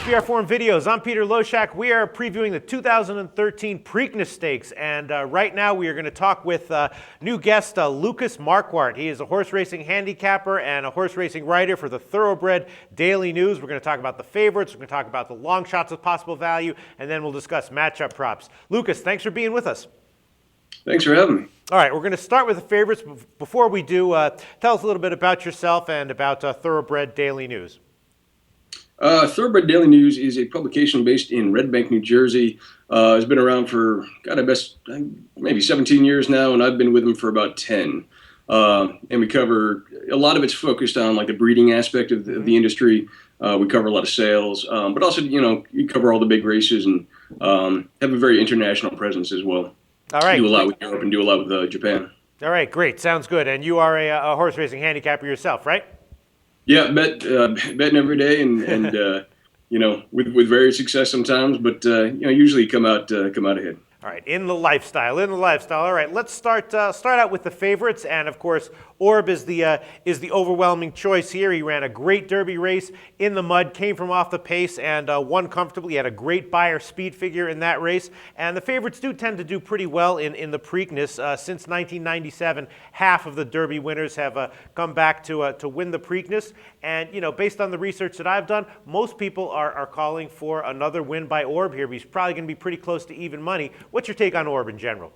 SBR Forum Videos. I'm Peter Loshak. We are previewing the 2013 Preakness Stakes, and right now we are going to talk with new guest Lucas Marquardt. He is a horse racing handicapper and a horse racing writer for the Thoroughbred Daily News. We're going to talk about the favorites, we're going to talk about the long shots of possible value, and then we'll discuss matchup props. Lucas, thanks for being with us. Thanks for having me. All right, we're going to start with the favorites. Before we do, tell us a little bit about yourself and about Thoroughbred Daily News. Thoroughbred Daily News is a publication based in Red Bank, New Jersey. It's been around for, maybe 17 years now, and I've been with them for about 10. And we cover, a lot of it's focused on like the breeding aspect of the industry. We cover a lot of sales, but also, you cover all the big races and have a very international presence as well. All right. Do a lot with Europe and do a lot with Japan. All right, great. Sounds good. And you are a horse racing handicapper yourself, right? Yeah, betting every day, and with various success sometimes, but usually come out ahead. All right, in the lifestyle. All right, let's start out with the favorites, and of course, Orb is the overwhelming choice here. He ran a great Derby race in the mud, came from off the pace, and won comfortably. He had a great Beyer speed figure in that race, and the favorites do tend to do pretty well in the Preakness. Since 1997, half of the Derby winners have come back to win the Preakness, and based on the research that I've done, most people are calling for another win by Orb here. He's probably going to be pretty close to even money. What's your take on Orb in general?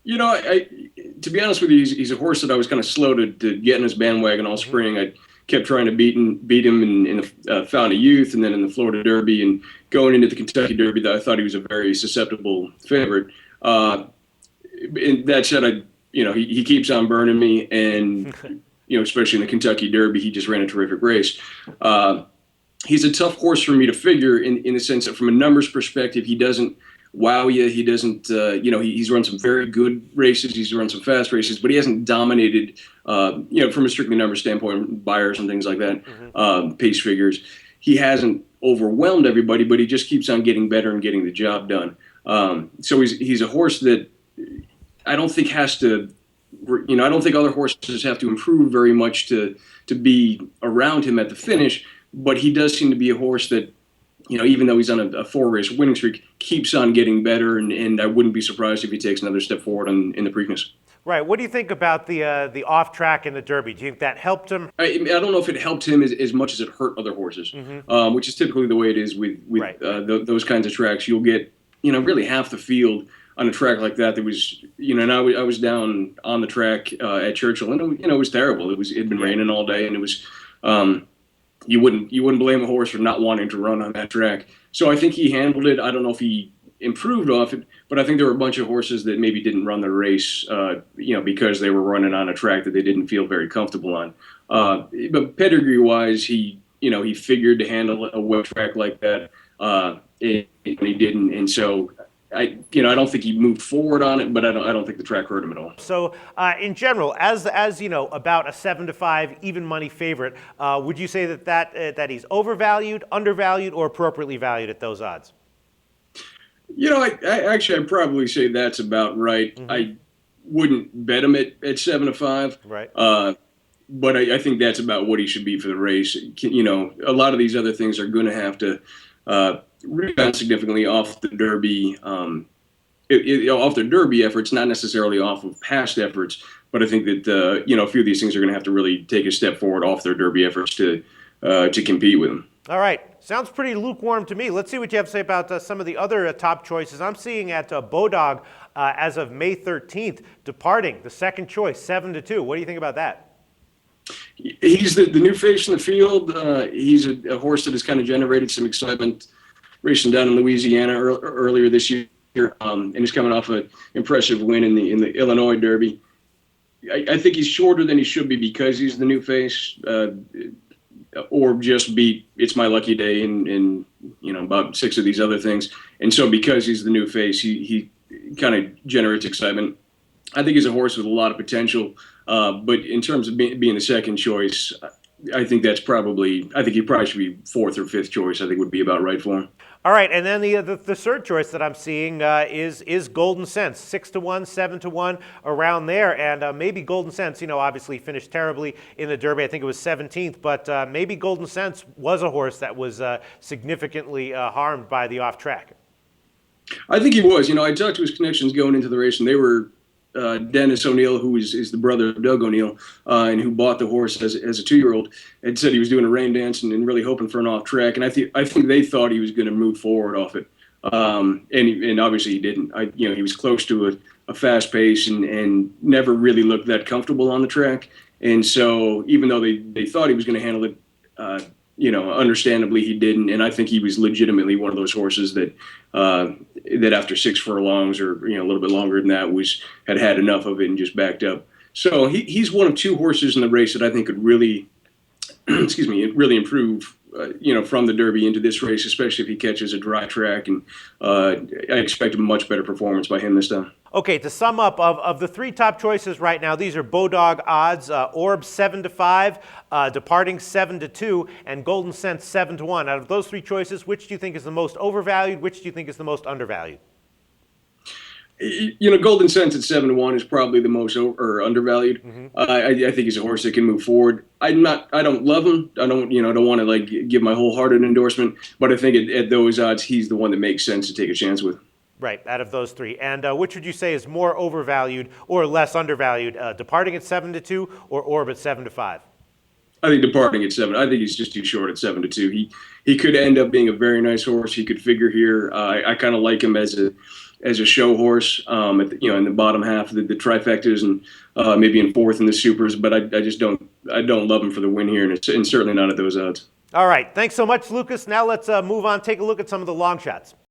To be honest with you, he's a horse that I was kind of slow to get in his bandwagon all spring. I kept trying to beat him in the Fountain of Youth and then in the Florida Derby, and going into the Kentucky Derby, I thought he was a very susceptible favorite. And that said, he keeps on burning me, and especially in the Kentucky Derby, he just ran a terrific race. He's a tough horse for me to figure in the sense that from a numbers perspective, he doesn't wow you. He doesn't, he's run some very good races. He's run some fast races, but he hasn't dominated, from a strictly numbers standpoint, buyers and things like that, pace figures. He hasn't overwhelmed everybody, but he just keeps on getting better and getting the job done. So he's a horse that I don't think has to, I don't think other horses have to improve very much to be around him at the finish, but he does seem to be a horse that, even though he's on a 4-race winning streak, keeps on getting better, and I wouldn't be surprised if he takes another step forward in the Preakness. Right. What do you think about the off track in the Derby? Do you think that helped him? I don't know if it helped him as much as it hurt other horses, which is typically the way it is with right. Those kinds of tracks. You'll get really half the field on a track like that. That was and I was down on the track at Churchill, and it was terrible. It'd been raining all day, and it was. You wouldn't blame a horse for not wanting to run on that track. So I think he handled it. I don't know if he improved off it, but I think there were a bunch of horses that maybe didn't run the race, because they were running on a track that they didn't feel very comfortable on. But pedigree-wise, he figured to handle a wet track like that, and he didn't. And so I don't think he moved forward on it, but I don't think the track hurt him at all. So, in general, as about a 7-5 even money favorite, would you say that he's overvalued, undervalued, or appropriately valued at those odds? I'd probably say that's about right. I wouldn't bet him at 7-5. Right. But I think that's about what he should be for the race. A lot of these other things are going to have to rebound significantly off the Derby, off their Derby efforts, not necessarily off of past efforts. But I think that a few of these things are going to have to really take a step forward off their Derby efforts to compete with them. All right, sounds pretty lukewarm to me. Let's see what you have to say about some of the other top choices. I'm seeing at Bodog as of May 13th, Departing, the second choice, 7-2. What do you think about that? He's the new face in the field. He's a horse that has kind of generated some excitement racing down in Louisiana earlier this year, and he's coming off an impressive win in the Illinois Derby. I think he's shorter than he should be because he's the new face, or just beat It's My Lucky Day and about 6 of these other things. And so because he's the new face, he kind of generates excitement. I think he's a horse with a lot of potential, but in terms of being the second choice, I think he probably should be fourth or fifth choice. I think would be about right for him. All right, and then the third choice that I'm seeing is Goldencents, 6-1, 7-1, around there, and maybe Goldencents, obviously finished terribly in the Derby. I think it was 17th, but maybe Goldencents was a horse that was significantly harmed by the off track. I think he was. I talked to his connections going into the race, and they were Dennis O'Neill, who is the brother of Doug O'Neill, and who bought the horse as a 2-year-old, and said he was doing a rain dance and really hoping for an off track. And I think they thought he was going to move forward off it, and obviously he didn't. He was close to a fast pace and never really looked that comfortable on the track. And so even though they thought he was going to handle it, understandably he didn't. And I think he was legitimately one of those horses that after 6 furlongs or a little bit longer than that had enough of it and just backed up. So he's one of 2 horses in the race that I think could really, really improve. From the Derby into this race, especially if he catches a dry track, and I expect a much better performance by him this time. Okay, to sum up, of the 3 top choices right now, these are Bodog odds: Orb 7-5, Departing 7-2, and Goldencents 7-1. Out of those 3 choices, which do you think is the most overvalued? Which do you think is the most undervalued? Goldencents at 7-1 is probably the most undervalued. Mm-hmm. I think he's a horse that can move forward. I don't love him. I don't want to give my wholehearted endorsement, but I think at those odds, he's the one that makes sense to take a chance with. Right, out of those 3. And which would you say is more overvalued or less undervalued? Departing at 7-2 or Orb at 7-5? I think Departing at 7. I think he's just too short at 7-2. He could end up being a very nice horse. He could figure here. I kind of like him as a show horse, in the bottom half of the trifectas and maybe in 4th in the supers. But I just don't love him for the win here, and certainly not at those odds. All right, thanks so much, Lucas. Now let's move on. Take a look at some of the long shots.